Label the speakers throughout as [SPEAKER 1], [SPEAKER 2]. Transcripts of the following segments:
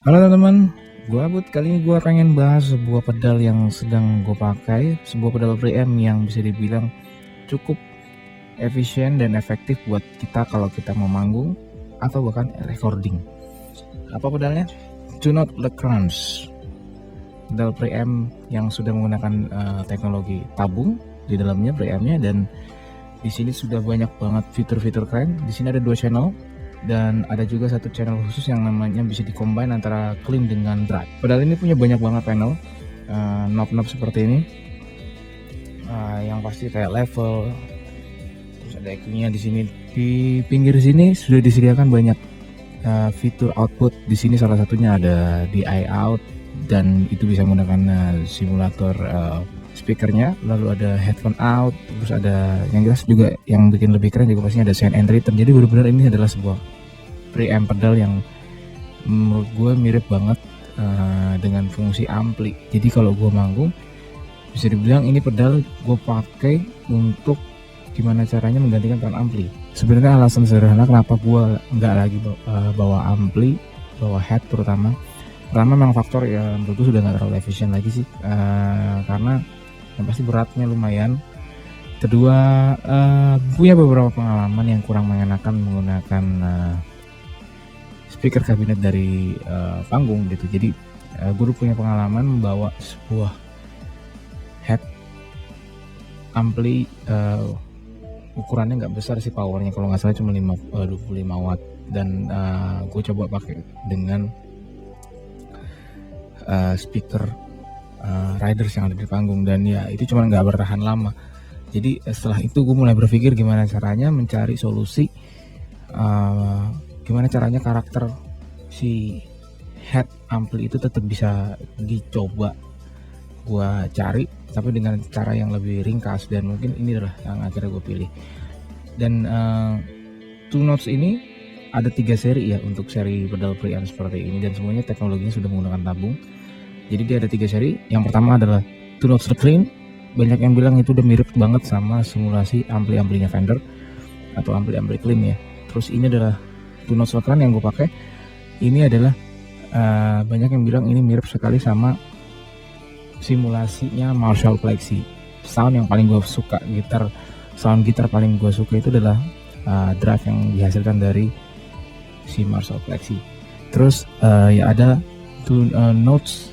[SPEAKER 1] Halo teman-teman, gua Abud. Kali ini gua pengen bahas sebuah pedal yang sedang gue pakai, sebuah pedal preamp yang bisa dibilang cukup efisien dan efektif buat kita kalau kita mau manggung atau bahkan recording. Apa pedalnya? Two Note Lacrance, pedal preamp yang sudah menggunakan teknologi tabung di dalamnya preampnya, dan di sini sudah banyak banget fitur-fitur keren. Di sini ada 2 channel dan ada juga satu channel khusus yang namanya bisa dikombin antara clean dengan drive. Pedal ini punya banyak banget panel, knob-knob seperti ini, yang pasti kayak level, terus ada EQ-nya di sini. Di pinggir sini sudah disediakan banyak fitur output. Di sini salah satunya ada DI out, dan itu bisa menggunakan simulator speakernya. Lalu ada headphone out, terus ada yang jelas juga yang bikin lebih keren juga pastinya ada sound and rhythm. Jadi benar-benar ini adalah sebuah preamp pedal yang menurut gue mirip banget dengan fungsi ampli. Jadi kalau gue manggung bisa dibilang ini pedal gue pakai untuk gimana caranya menggantikan peran ampli. Sebenarnya alasan sederhana kenapa gue nggak lagi bawa ampli, bawa head terutama, karena memang faktor ya menurut gue sudah nggak terlalu efisien lagi sih, karena yang pasti beratnya lumayan. Kedua, punya beberapa pengalaman yang kurang mengenakan menggunakan speaker kabinet dari panggung gitu. Jadi gue punya pengalaman membawa sebuah head ampli, ukurannya nggak besar sih, powernya kalau nggak salah cuma 25 watt, dan gue coba pakai dengan speaker riders yang ada di panggung, dan ya itu cuma nggak bertahan lama. Jadi setelah itu gue mulai berpikir gimana caranya mencari solusi, gimana caranya karakter si head ampli itu tetap bisa dicoba gua cari, tapi dengan cara yang lebih ringkas, dan mungkin ini adalah yang akhirnya gue pilih. Dan Two Notes ini ada 3 seri ya untuk seri pedal preamp seperti ini, dan semuanya teknologinya sudah menggunakan tabung. Jadi dia ada 3 seri. Yang pertama adalah Two Notes Clean. Banyak yang bilang itu udah mirip banget sama simulasi ampli-amplinya Fender atau ampli-ampli clean ya. Terus ini adalah Two Notes Clean yang gue pakai. Ini adalah banyak yang bilang ini mirip sekali sama simulasinya Marshall Plexi. Sound yang paling gue suka, sound gitar paling gue suka itu adalah drive yang dihasilkan dari si Marshall Plexi. Terus ya ada Two Notes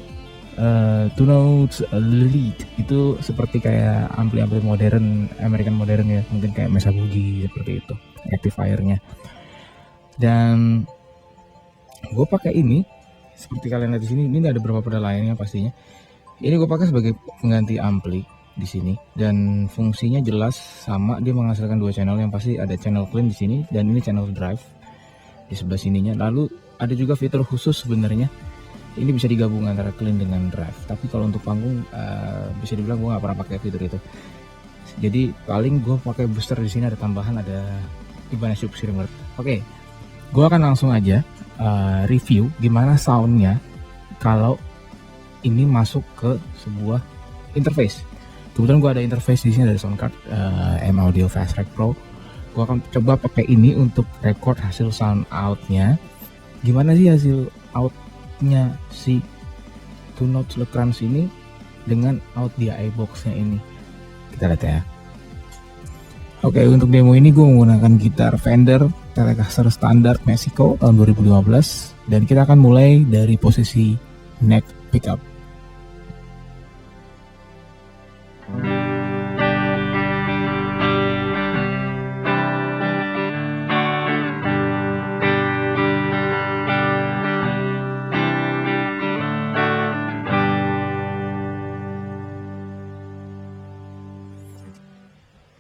[SPEAKER 1] Lead, itu seperti kayak ampli-ampli modern, American modern ya, mungkin kayak Mesa Boogie seperti itu rectifiernya. Dan gue pakai ini seperti kalian lihat di sini. Ini ada beberapa pedal lainnya pastinya. Ini gue pakai sebagai pengganti ampli di sini, dan fungsinya jelas sama. Dia menghasilkan 2 channel, yang pasti ada channel clean di sini dan ini channel drive di sebelah sininya. Lalu ada juga fitur khusus sebenarnya. Ini bisa digabung antara clean dengan drive. Tapi kalau untuk panggung bisa dibilang gue nggak pernah pakai fitur itu. Jadi paling gue pakai booster di sini, ada tambahan, ada Ibanez Subscriber. Oke, gue akan langsung aja review gimana soundnya kalau ini masuk ke sebuah interface. Kebetulan gue ada interface di sini dari Soundcard M Audio Fast Track Pro. Gue akan coba pakai ini untuk record hasil sound outnya. Gimana sih hasil outnya si Two Notes Lacrance ini dengan out DI boxnya ini? Kita lihat ya. Oke, untuk demo ini gue menggunakan gitar Fender Telecaster Standard Mexico tahun 2015, dan kita akan mulai dari posisi neck pickup.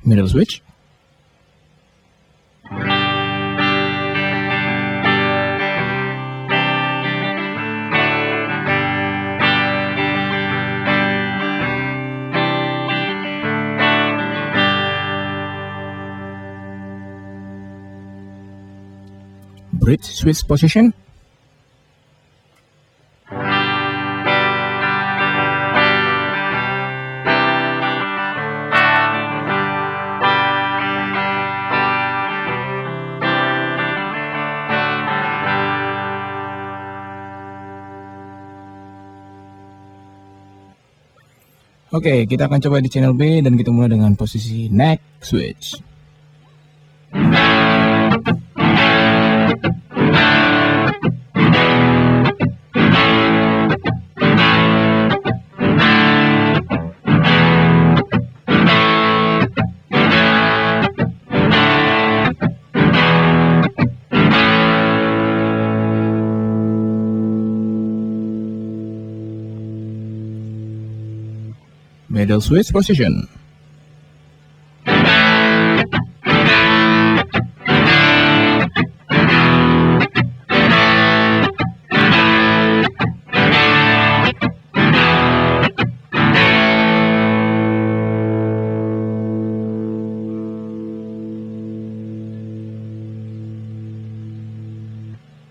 [SPEAKER 1] Middle switch. Bridge switch position. Oke, kita akan coba di channel B dan kita mulai dengan posisi neck switch. Middle switch position.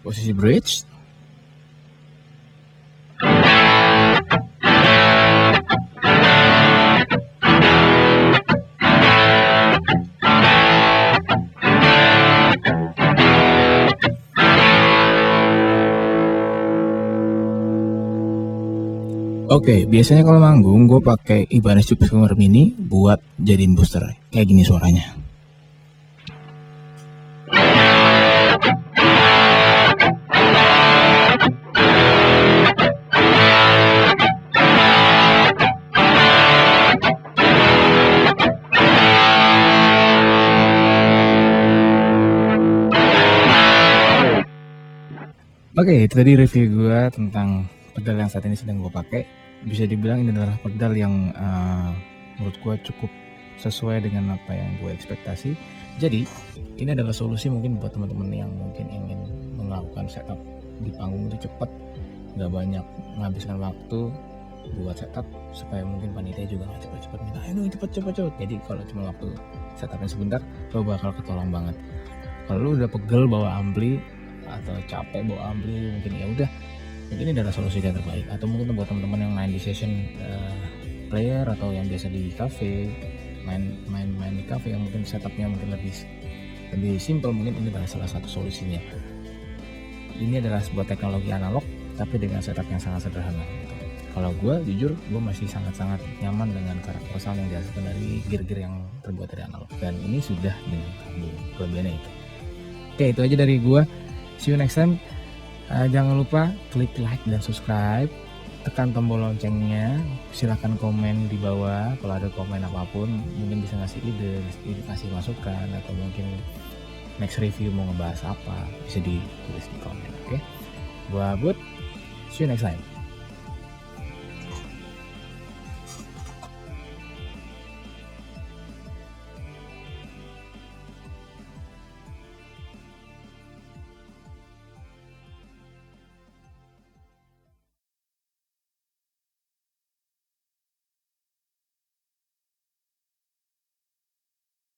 [SPEAKER 1] Posisi bridge. Oke, biasanya kalau manggung gue pakai Ibanez Tube Screamer Mini buat jadiin booster. Kayak gini suaranya. Oke, itu tadi review gue tentang pedal yang saat ini sedang gue pakai. Bisa dibilang ini adalah pedal yang menurut gue cukup sesuai dengan apa yang gue ekspektasi. Jadi ini adalah solusi mungkin buat teman-teman yang mungkin ingin melakukan setup di panggung itu cepat, nggak banyak menghabiskan waktu buat setup, supaya mungkin panitia juga nggak cepet-cepet minta ayo cepet. Jadi kalau cuma waktu setupnya sebentar, lo bakal ketolong banget. Kalau lo udah pegel bawa ampli atau capek bawa ampli, mungkin ya udah, mungkin ini adalah solusi yang terbaik. Atau mungkin buat teman-teman yang main di session player atau yang biasa di cafe, main di cafe yang mungkin setupnya mungkin lebih simple, mungkin ini adalah salah satu solusinya. Ini adalah sebuah teknologi analog tapi dengan setup yang sangat sederhana gitu. Kalau gue jujur, gue masih sangat-sangat nyaman dengan karakter sound yang dihasilkan dari gear-gear yang terbuat dari analog, dan ini sudah dengan tabung. Kelebihannya itu. Oke, itu aja dari gue. See you next time. Jangan lupa klik like dan subscribe, tekan tombol loncengnya, silahkan komen di bawah kalau ada komen apapun, mungkin bisa ngasih ide, kasih masukan, atau mungkin next review mau ngebahas apa, bisa ditulis di komen. Oke, gua Bud, see you next time.